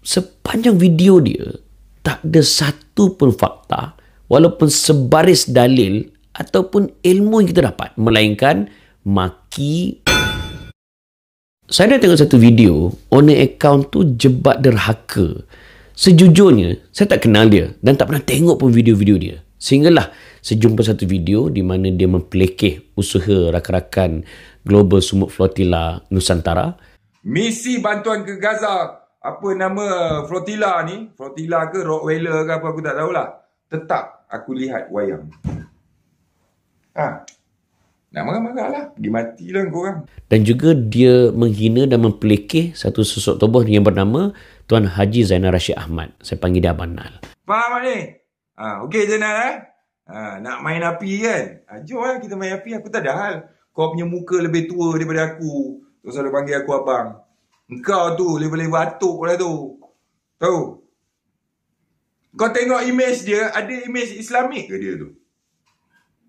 Sepanjang video dia, tak ada satu pun fakta, walaupun sebaris dalil ataupun ilmu yang kita dapat, melainkan maki. Saya dah tengok satu video, owner account tu jebat derhaka. Sejujurnya, saya tak kenal dia dan tak pernah tengok pun video-video dia. Sehinggalah saya jumpa satu video di mana dia mempelekeh usaha rakan-rakan Global Sumut Flotilla Nusantara. Misi bantuan ke Gaza. Apa nama flotilla ni? Flotilla ke Rottweiler ke apa, aku tak tahulah. Tetap aku lihat wayang. Nak marah-marah lah. Pergi matilah korang. Dan juga dia menghina dan mempelekeh satu sosok tokoh yang bernama Tuan Haji Zainal Rashid Ahmad. Saya panggil dia Abang Nal. Faham tak ni? Okey Zainal nak main api kan? Jom lah kita main api. Aku tak ada hal. Kau punya muka lebih tua daripada aku. Tu selalu panggil aku abang. Engkau tu level-level batuk lah tu. Tahu? Kau tengok image dia, ada image Islamik ke dia tu?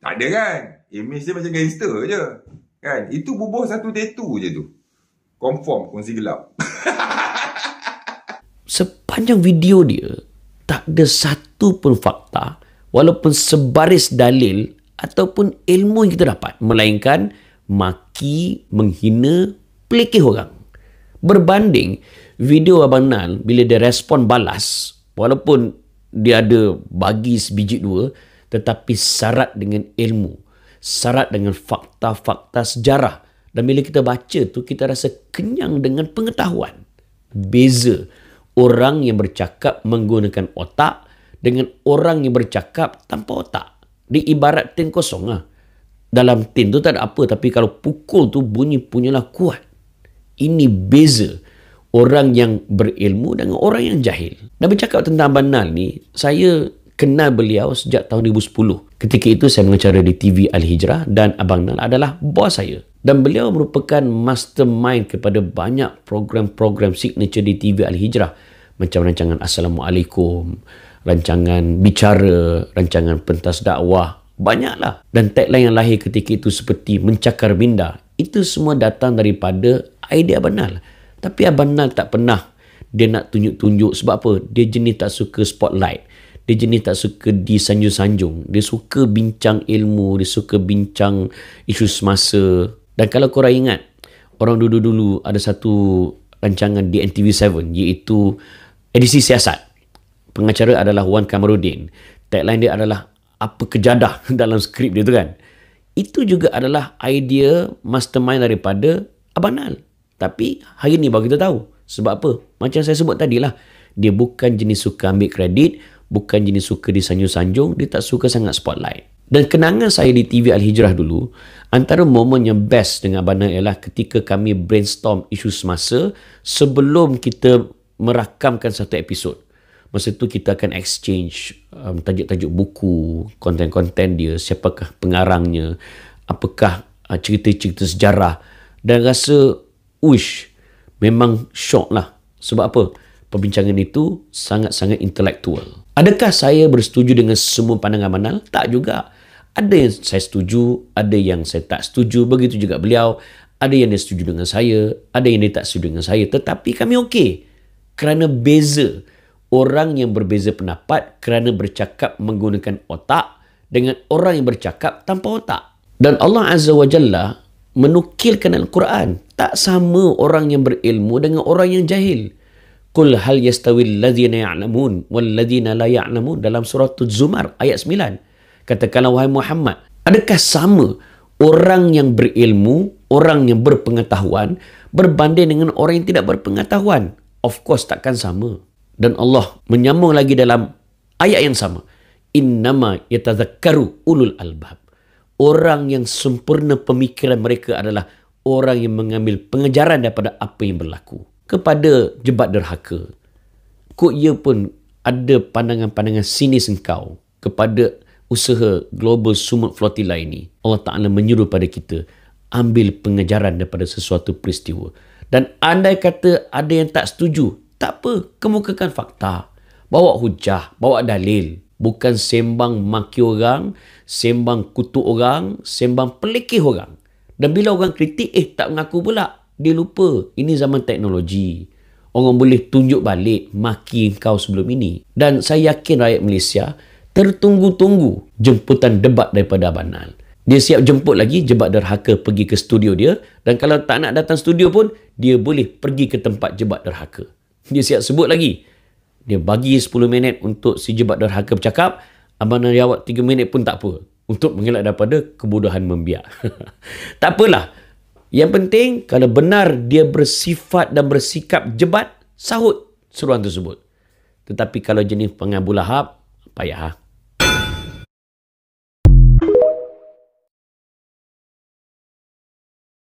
Tak ada kan? Image dia macam gangster je. Kan? Itu bubuh satu tattoo je tu. Confirm kongsi gelap. Sepanjang video dia, tak ada satu pun fakta, walaupun sebaris dalil ataupun ilmu yang kita dapat, melainkan maki, menghina, pelekeh orang. Berbanding video Abang Nal bila dia respon balas, walaupun dia ada bagi sebiji dua, tetapi syarat dengan ilmu, syarat dengan fakta-fakta sejarah. Dan bila kita baca tu, kita rasa kenyang dengan pengetahuan. Beza orang yang bercakap menggunakan otak dengan orang yang bercakap tanpa otak. Dia ibarat tin kosong lah. Dalam tin tu tak ada apa, tapi kalau pukul tu bunyi punyalah kuat. Ini beza orang yang berilmu dengan orang yang jahil. Dan bercakap tentang Abang Nal ni, saya kenal beliau sejak tahun 2010. Ketika itu saya mengacara di TV Al-Hijrah dan Abang Nal adalah bos saya. Dan beliau merupakan mastermind kepada banyak program-program signature di TV Al-Hijrah. Macam rancangan Assalamualaikum, rancangan Bicara, rancangan Pentas Dakwah. Banyaklah. Dan tagline yang lahir ketika itu seperti Mencakar Minda. Itu semua datang daripada idea Abang Nal. Tapi Abang Nal tak pernah dia nak tunjuk-tunjuk. Sebab apa? Dia jenis tak suka spotlight. Dia jenis tak suka disanjung-sanjung. Dia suka bincang ilmu. Dia suka bincang isu semasa. Dan kalau korang ingat, orang dulu-dulu ada satu rancangan di NTV7, iaitu edisi siasat. Pengacara adalah Wan Kamarudin. Tagline dia adalah apa kejadah dalam skrip dia tu kan. Itu juga adalah idea mastermind daripada Abang Nal. Tapi hari ni baru kita tahu. Sebab apa? Macam saya sebut tadi lah. Dia bukan jenis suka ambil kredit. Bukan jenis suka disanjung-sanjung. Dia tak suka sangat spotlight. Dan kenangan saya di TV Al-Hijrah dulu, antara momen yang best dengan Abang Nal ialah ketika kami brainstorm isu semasa sebelum kita merakamkan satu episod. Masa tu kita akan exchange tajuk-tajuk buku, konten-konten dia, siapakah pengarangnya, apakah cerita-cerita sejarah. Dan rasa, memang syok lah. Sebab apa? Perbincangan itu sangat-sangat intelektual. Adakah saya bersetuju dengan semua pandangan Abang Nal? Tak juga. Ada yang saya setuju, ada yang saya tak setuju. Begitu juga beliau. Ada yang dia setuju dengan saya, ada yang dia tak setuju dengan saya. Tetapi kami okey. Kerana beza. Orang yang berbeza pendapat kerana bercakap menggunakan otak dengan orang yang bercakap tanpa otak. Dan Allah Azza wa Jalla menukilkan dalam Quran, tak sama orang yang berilmu dengan orang yang jahil. Qul hal yastawil ladzina ya'lamun wal ladzina la ya'lamun, dalam surah Az-Zumar ayat 9. Katakanlah wahai Muhammad, adakah sama orang yang berilmu, orang yang berpengetahuan berbanding dengan orang yang tidak berpengetahuan? Of course takkan sama. Dan Allah menyambung lagi dalam ayat yang sama. Innama yatadzakkaru ulul albab. Orang yang sempurna pemikiran mereka adalah orang yang mengambil pengajaran daripada apa yang berlaku. Kepada jebat derhaka, kok ia pun ada pandangan-pandangan sinis engkau kepada usaha Global Sumut Flotilla ini. Allah Ta'ala menyuruh pada kita ambil pengajaran daripada sesuatu peristiwa. Dan andai kata ada yang tak setuju, tak apa, kemukakan fakta. Bawa hujah, bawa dalil. Bukan sembang maki orang, sembang kutuk orang, sembang pelekeh orang. Dan bila orang kritik, tak mengaku pula. Dia lupa, ini zaman teknologi. orang boleh tunjuk balik maki kau sebelum ini. Dan saya yakin rakyat Malaysia tertunggu-tunggu jemputan debat daripada Abang Nal. Dia siap jemput lagi Jebat Derhaka pergi ke studio dia. Dan kalau tak nak datang studio pun, dia boleh pergi ke tempat Jebat Derhaka. Dia siap sebut lagi. Dia bagi 10 minit untuk si Jebat Derhaka bercakap. Abang Nal jawab 3 minit pun tak apa. Untuk mengelak daripada kebodohan membiak. Tak apalah. Yang penting, kalau benar dia bersifat dan bersikap jebat, sahut seruan tersebut. Tetapi kalau jenis pengabu lahap, payah.